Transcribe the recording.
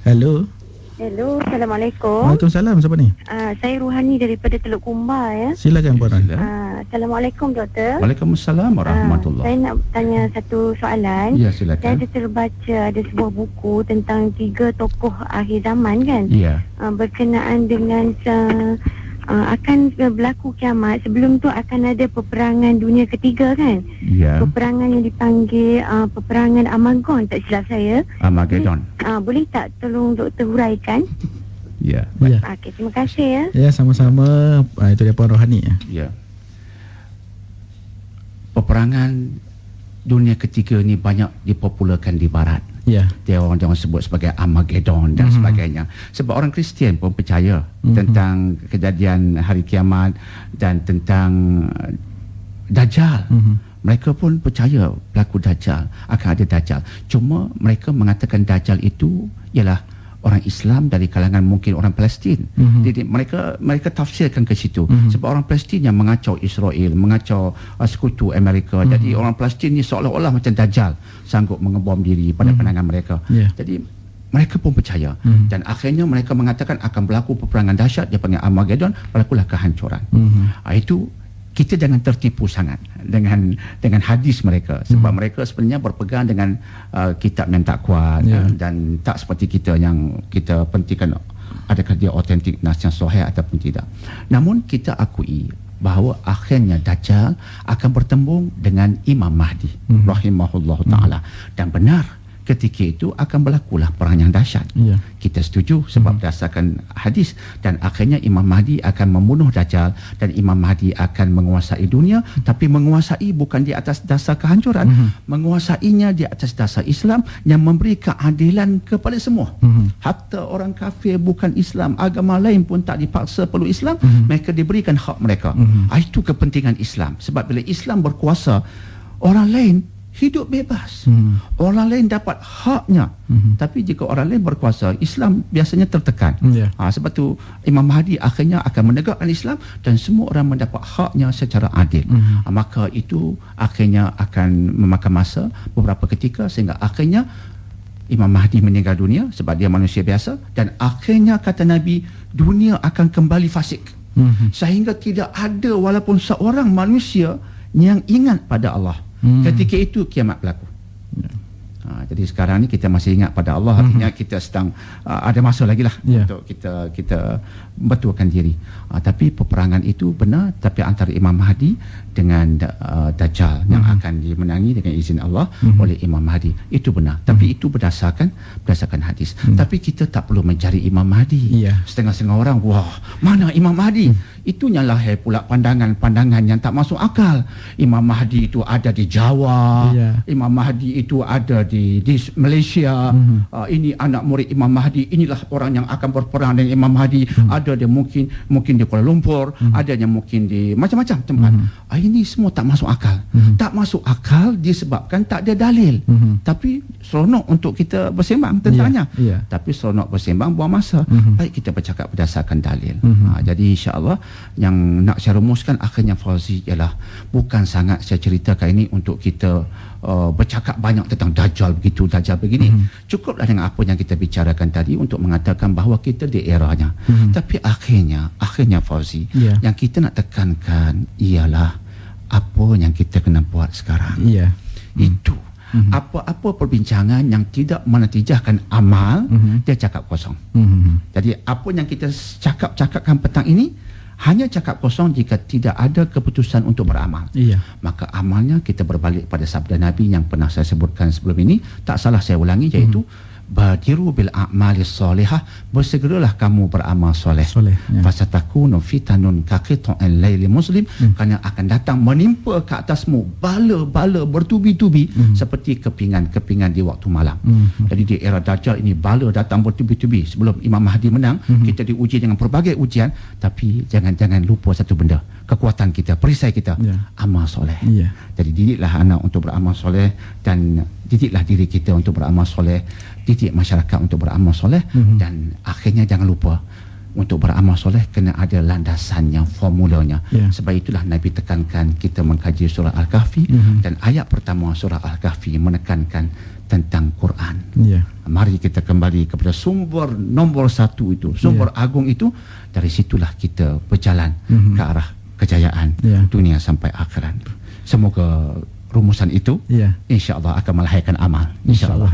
Hello. Hello, Assalamualaikum. Waalaikumsalam, siapa ni? Saya Ruhani daripada Teluk Kumbar ya. Silakan Puan Rohani. Assalamualaikum doktor. Waalaikumsalam warahmatullahi. Saya nak tanya satu soalan. Ya, silakan. Saya ada terbaca ada sebuah buku tentang 3 tokoh akhir zaman kan. Ya. Berkenaan dengan akan berlaku kiamat. Sebelum tu akan ada peperangan dunia ketiga kan. Ya. Peperangan yang dipanggil peperangan Armageddon, tak silap saya. Armageddon. Boleh tak tolong doktor huraikan? Ya. Ya. Okey, terima kasih ya. Ya, sama-sama. Itu dia Puan Rohani ya. Ya. Peperangan dunia ketiga ni banyak dipopularkan di barat. Ya. Dia orang sebut sebagai Armageddon dan sebagainya. Sebab orang Kristian pun percaya tentang kejadian hari kiamat dan tentang Dajjal. Mereka pun percaya berlaku Dajjal, akan ada Dajjal. Cuma mereka mengatakan Dajjal itu ialah orang Islam dari kalangan mungkin orang Palestin. Jadi mereka tafsirkan ke situ. Sebab orang Palestin yang mengacau Israel, mengacau sekutu Amerika. Jadi orang Palestin ni seolah-olah macam Dajjal, sanggup mengebom diri pada pandangan mereka. Jadi mereka pun percaya. Dan akhirnya mereka mengatakan akan berlaku peperangan dahsyat, dia panggil Armageddon, berlakulah kehancuran. Itu kita jangan tertipu sangat dengan hadis mereka, sebab mereka sebenarnya berpegang dengan kitab yang tak kuat, dan tak seperti kita yang kita pentingkan adakah dia autentik, nas yang sahih ataupun tidak. Namun kita akui bahawa akhirnya Dajjal akan bertembung dengan Imam Mahdi rahimahullah ta'ala, dan benar ketika itu akan berlakulah perang yang dahsyat. Kita setuju sebab berdasarkan hadis, dan akhirnya Imam Mahdi akan membunuh Dajjal, dan Imam Mahdi akan menguasai dunia, tapi menguasai bukan di atas dasar kehancuran, menguasainya di atas dasar Islam yang memberi keadilan kepada semua. Hatta orang kafir bukan Islam, agama lain pun tak dipaksa perlu Islam, mereka diberikan hak mereka. Itu kepentingan Islam. Sebab bila Islam berkuasa, orang lain hidup bebas. Orang lain dapat haknya. Tapi jika orang lain berkuasa, Islam biasanya tertekan. Sebab tu Imam Mahdi akhirnya akan menegakkan Islam dan semua orang mendapat haknya secara adil. Maka itu akhirnya akan memakan masa beberapa ketika sehingga akhirnya Imam Mahdi meninggal dunia sebab dia manusia biasa, dan akhirnya kata Nabi, dunia akan kembali fasik. Sehingga tidak ada walaupun seorang manusia yang ingat pada Allah. Ketika itu kiamat berlaku. Jadi sekarang ni kita masih ingat pada Allah, artinya kita sedang ada masa lagi lah untuk kita betulkan diri. Tapi peperangan itu benar, tapi antara Imam Mahdi dengan Dajjal yang akan dimenangi dengan izin Allah oleh Imam Mahdi, itu benar. Tapi itu berdasarkan hadis. Tapi kita tak perlu mencari Imam Mahdi. Setengah-setengah orang, wah, mana Imam Mahdi? Itunya lahir pula pandangan-pandangan yang tak masuk akal. Imam Mahdi itu ada di Jawa, Imam Mahdi itu ada di Malaysia, ini anak murid Imam Mahdi, inilah orang yang akan berperang dengan Imam Mahdi. Ada dia mungkin di Kuala Lumpur, adanya mungkin di macam-macam tempat. Ini semua tak masuk akal. Tak masuk akal disebabkan tak ada dalil. Tapi seronok untuk kita bersembang tentangnya. Tapi seronok bersembang buang masa. Baik kita bercakap berdasarkan dalil. Jadi insya-Allah yang nak saya rumuskan akhirnya, Fauzi, ialah bukan sangat saya ceritakan ini untuk kita bercakap banyak tentang Dajjal begitu, Dajjal begini. Cukuplah dengan apa yang kita bicarakan tadi untuk mengatakan bahawa kita di eranya. Tapi akhirnya Fauzi, yang kita nak tekankan ialah apa yang kita kena buat sekarang. Itu apa-apa perbincangan yang tidak menatijahkan amal, dia cakap kosong. Jadi apa yang kita cakapkan petang ini hanya cakap kosong jika tidak ada keputusan untuk beramal. Maka amalnya kita berbalik pada sabda Nabi yang pernah saya sebutkan sebelum ini, tak salah saya ulangi, iaitu badiru bil a'mali salihah, bersegeralah kamu beramal soleh. Fasatakunu fitanun kaqita'il laili muslim, kerana akan datang menimpa ke atasmu bala-bala bertubi-tubi seperti kepingan-kepingan di waktu malam. Jadi di era Dajjal ini bala datang bertubi-tubi. Sebelum Imam Mahdi menang, kita diuji dengan pelbagai ujian, tapi jangan lupa satu benda, kekuatan kita, perisai kita, amal soleh. Jadi didiklah anak untuk beramal soleh, dan didiklah diri kita untuk beramal soleh, didik masyarakat untuk beramal soleh, dan akhirnya jangan lupa untuk beramal soleh kena ada landasannya, formulanya. Sebab itulah Nabi tekankan kita mengkaji surah Al-Kahfi, dan ayat pertama surah Al-Kahfi menekankan tentang Quran. Ya. Mari kita kembali kepada sumber nombor satu itu, sumber agung itu. Dari situlah kita berjalan ke arah kejayaan dunia sampai akhirat. Semoga rumusan itu insya-Allah akan melahirkan amal. Insya-Allah.